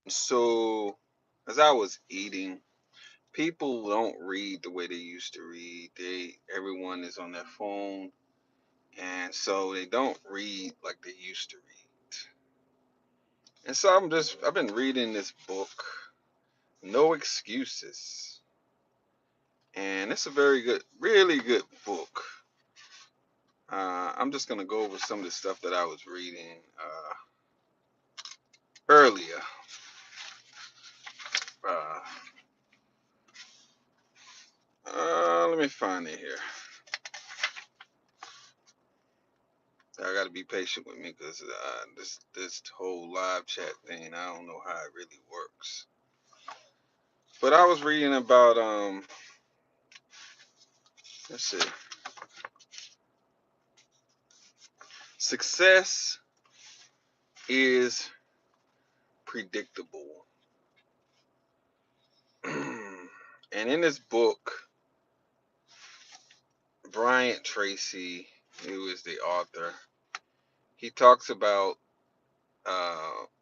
So, as I was eating, people don't read the way they used to read. Everyone is on their phone, and so they don't read like they used to read. And so I've been reading this book, No Excuses, and it's a very good, really good book. I'm just gonna go over some of the stuff that I was reading earlier. Uh, Let me find it here. I got to be patient with me because this whole live chat thing, I don't know how it really works. But I was reading about let's see, success is predictable. And in this book, Bryant Tracy, who is the author, he talks about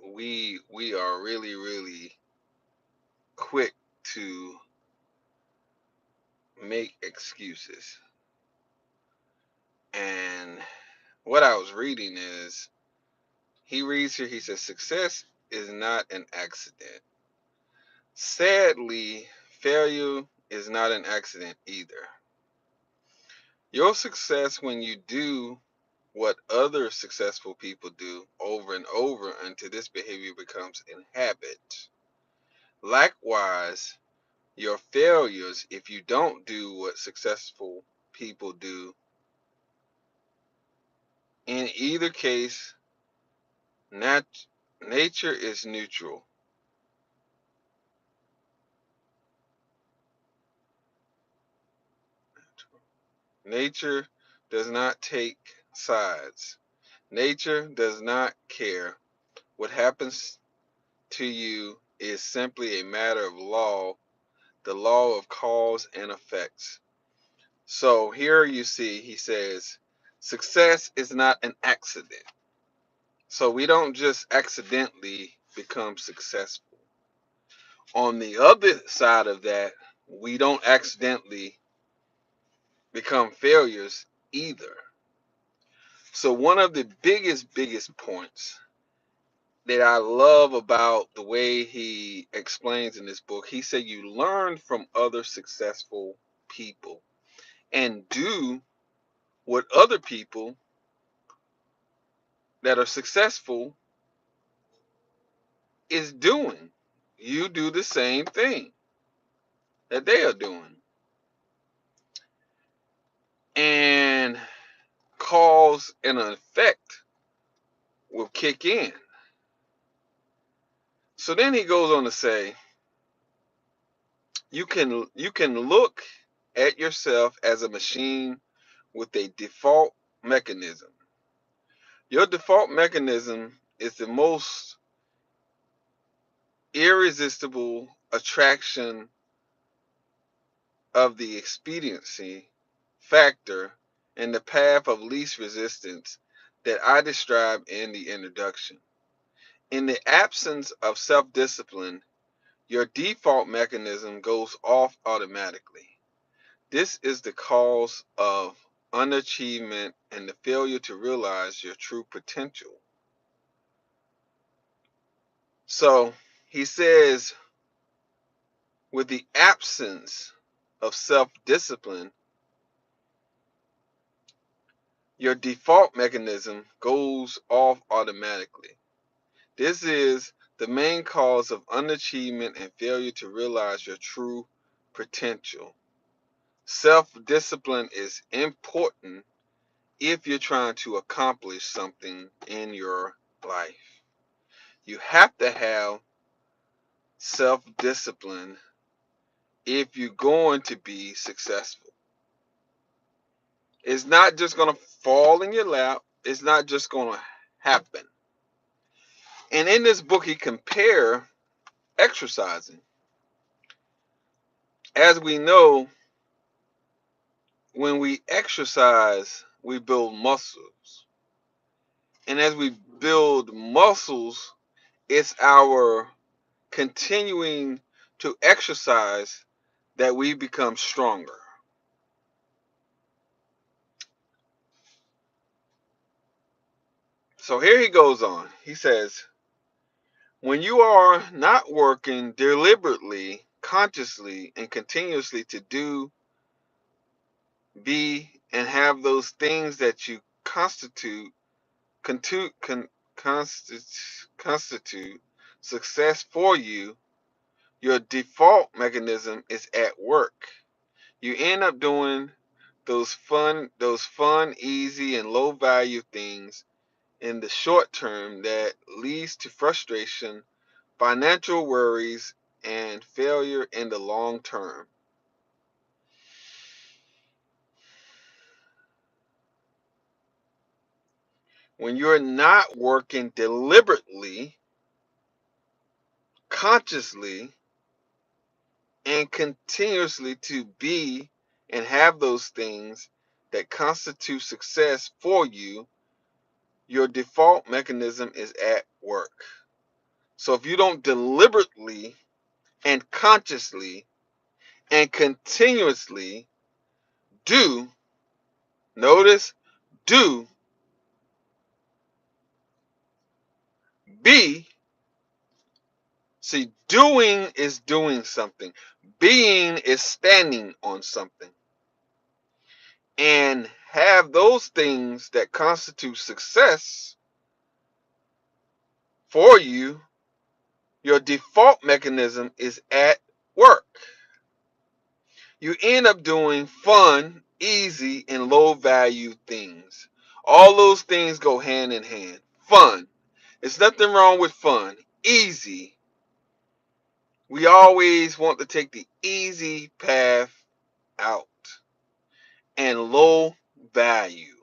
we are really quick to make excuses. And what I was reading is he reads here, he says, success is not an accident. Sadly, failure is not an accident either. Your success when you do what other successful people do over and over until this behavior becomes a habit. Likewise, your failures, if you don't do what successful people do, in either case, nature is neutral. Nature does not take sides. Nature does not care. What happens to you is simply a matter of law, the law of cause and effects. So here you see, he says, success is not an accident. So we don't just accidentally become successful. On the other side of that, we don't accidentally become failures either. So one of the biggest points that I love about the way he explains in this book, he said you learn from other successful people and do what other people that are successful is doing. You do the same thing that they are doing. And cause and effect will kick in. So then he goes on to say, you can look at yourself as a machine with a default mechanism. Your default mechanism is the most irresistible attraction of the expediency factor and the path of least resistance that I described in the introduction. In the absence of self-discipline, your default mechanism goes off automatically. This is the cause of unachievement and the failure to realize your true potential. So he says, with the absence of self-discipline, your default mechanism goes off automatically. This is the main cause of unachievement and failure to realize your true potential. Self-discipline is important if you're trying to accomplish something in your life. You have to have self-discipline if you're going to be successful. It's not just going to fall in your lap. It's not just going to happen. And in this book, he compared exercising. As we know, when we exercise, we build muscles. And as we build muscles, it's our continuing to exercise that we become stronger. So here he goes on. He says, when you are not working deliberately, consciously, and continuously to do, be, and have those things that you constitute, constitute success for you, your default mechanism is at work. You end up doing those fun, easy, and low value things in the short term that leads to frustration, financial worries, and failure in the long term. When you're not working deliberately, consciously, and continuously to be and have those things that constitute success for you, your default mechanism is at work. So if you don't deliberately and consciously and continuously do, notice, do, be, see, doing is doing something, being is standing on something, and have those things that constitute success for you, your default mechanism is at work. You end up doing fun, easy, and low value things. All those things go hand in hand. Fun. There's nothing wrong with fun. Easy. We always want to take the easy path out. And low value.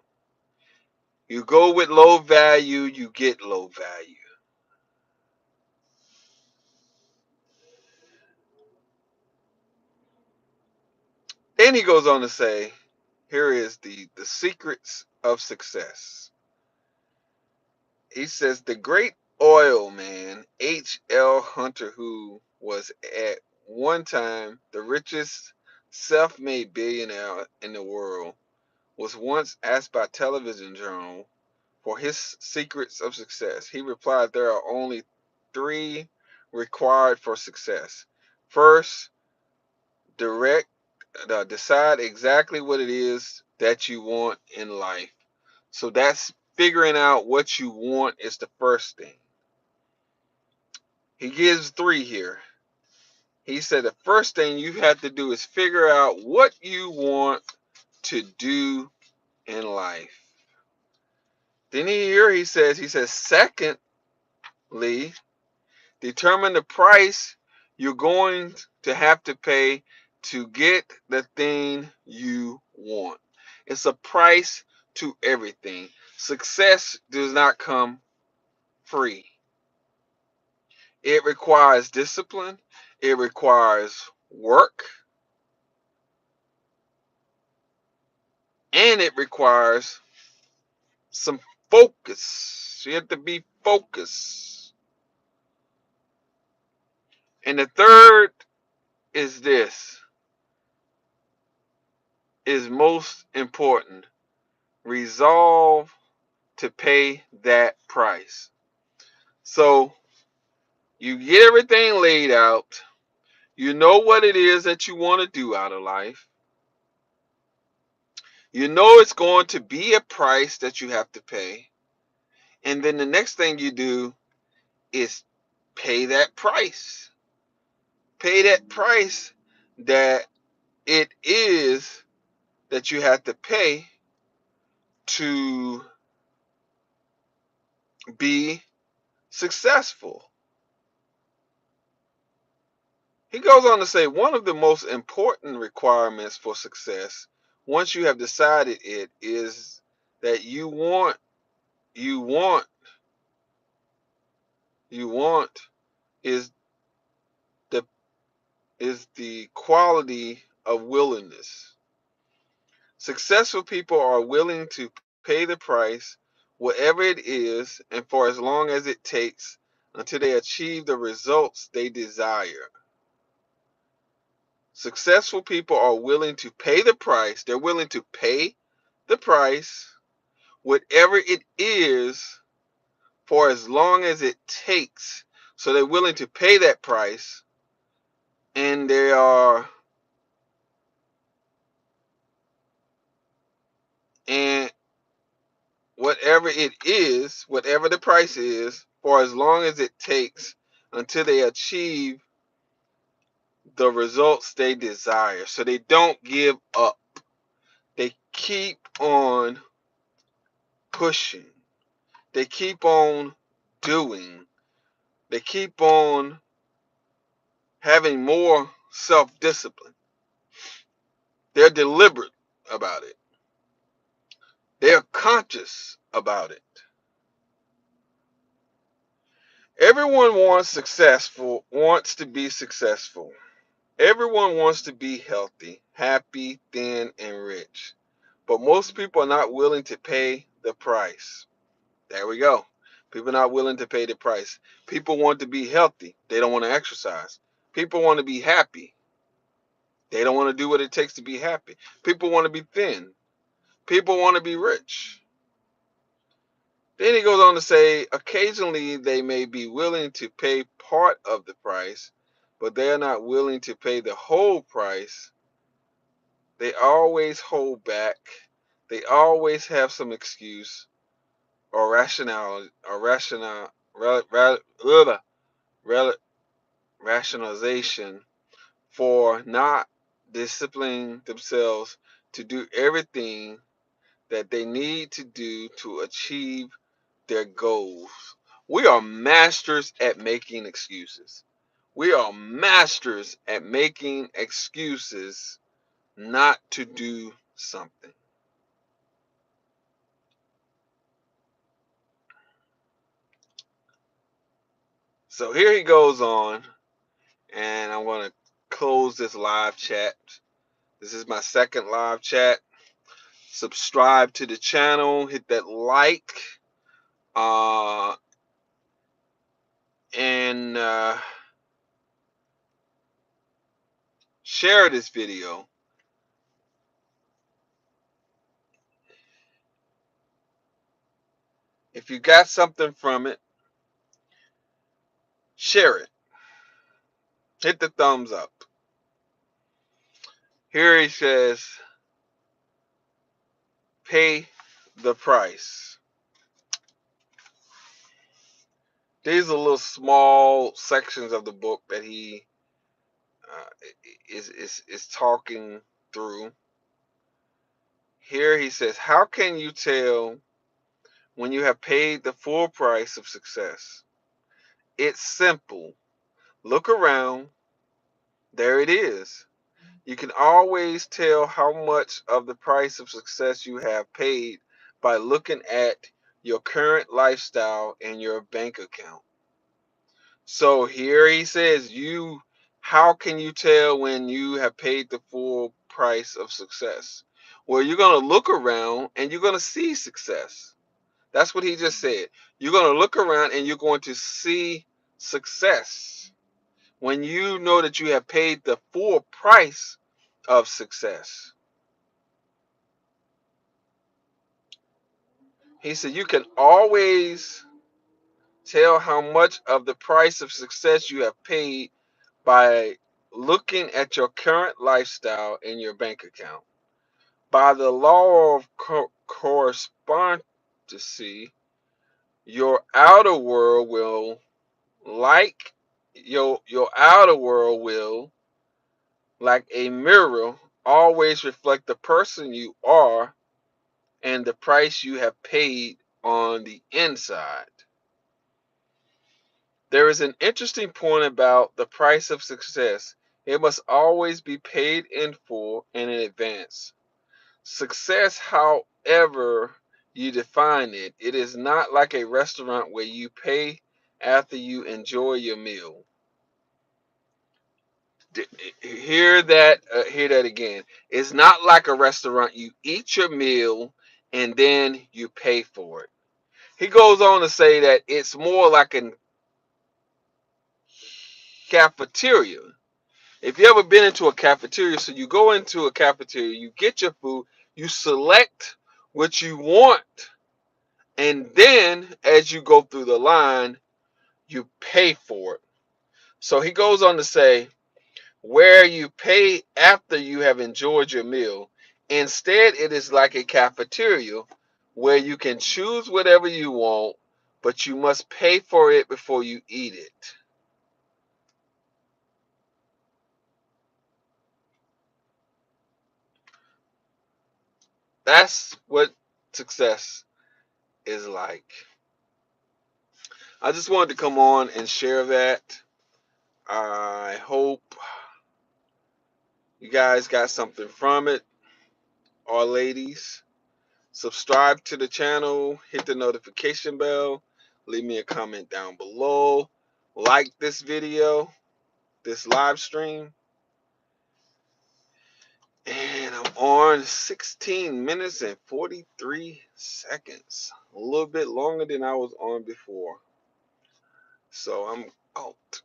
You go with low value, you get low value. Then he goes on to say, here is the secrets of success. He says the great oil man H.L. Hunter, who was at one time the richest self-made billionaire in the world, was once asked by a television journal for his secrets of success. He replied, there are only three required for success. First, decide exactly what it is that you want in life. So that's figuring out what you want is the first thing. He gives three here. He said the first thing you have to do is figure out what you want to do in life. Then he says, secondly, determine the price you're going to have to pay to get the thing you want. It's a price to everything. Success does not come free. It requires discipline. It requires work. And it requires some focus. You have to be focused. And the third is this, is most important. Resolve to pay that price. So you get everything laid out. You know what it is that you want to do out of life. You know it's going to be a price that you have to pay. And then the next thing you do is pay that price. Pay that price that it is that you have to pay to be successful. He goes on to say one of the most important requirements for success, once you have decided it, is that you want, is the the quality of willingness. Successful people are willing to pay the price, whatever it is, and for as long as it takes, until they achieve the results they desire. Successful people are willing to pay the price. They're willing to pay the price, whatever it is, for as long as it takes. So they're willing to pay that price, and they are, and whatever it is, whatever the price is, for as long as it takes until they achieve the results they desire. So they don't give up. They keep on pushing. They keep on doing. They keep on having more self-discipline. They're deliberate about it. They're conscious about it. Everyone wants to be successful. Everyone wants to be healthy, happy, thin, and rich. But most people are not willing to pay the price. There we go. People are not willing to pay the price. People want to be healthy. They don't want to exercise. People want to be happy. They don't want to do what it takes to be happy. People want to be thin. People want to be rich. Then he goes on to say, occasionally they may be willing to pay part of the price, but they are not willing to pay the whole price. They always hold back. They always have some excuse or rationalization for not disciplining themselves to do everything that they need to do to achieve their goals. We are masters at making excuses. We are masters at making excuses not to do something. So here he goes on, and I'm going to close this live chat. This is my second live chat. Subscribe to the channel, hit that like, uh, and share this video. If you got something from it, share it. Hit the thumbs up. Here he says, pay the price. These are little small sections of the book that he is talking through. Here he says, how can you tell when you have paid the full price of success? It's simple. Look around. There it is. You can always tell how much of the price of success you have paid by looking at your current lifestyle and your bank account. So here he says, how can you tell when you have paid the full price of success? Well, you're going to look around and you're going to see success. That's what he just said. You're going to look around and you're going to see success when you know that you have paid the full price of success. He said you can always tell how much of the price of success you have paid by looking at your current lifestyle in your bank account. By the law of correspondency, your outer world will like your outer world will, like a mirror, always reflect the person you are and the price you have paid on the inside. There is an interesting point about the price of success. It must always be paid in full and in advance. Success, however you define it, it is not like a restaurant where you pay after you enjoy your meal. Hear that again. It's not like a restaurant. You eat your meal and then you pay for it. He goes on to say that it's more like an cafeteria. If you ever been into a cafeteria, so you go into a cafeteria, you get your food, you select what you want, and then as you go through the line, you pay for it. So he goes on to say, where you pay after you have enjoyed your meal. Instead, it is like a cafeteria where you can choose whatever you want, but you must pay for it before you eat it. That's what success is like. I just wanted to come on and share that. I hope you guys got something from it, or ladies. Subscribe to the channel, hit the notification bell, leave me a comment down below, like this video, this live stream, and I'm on 16 minutes and 43 seconds, a little bit longer than I was on before. So I'm out.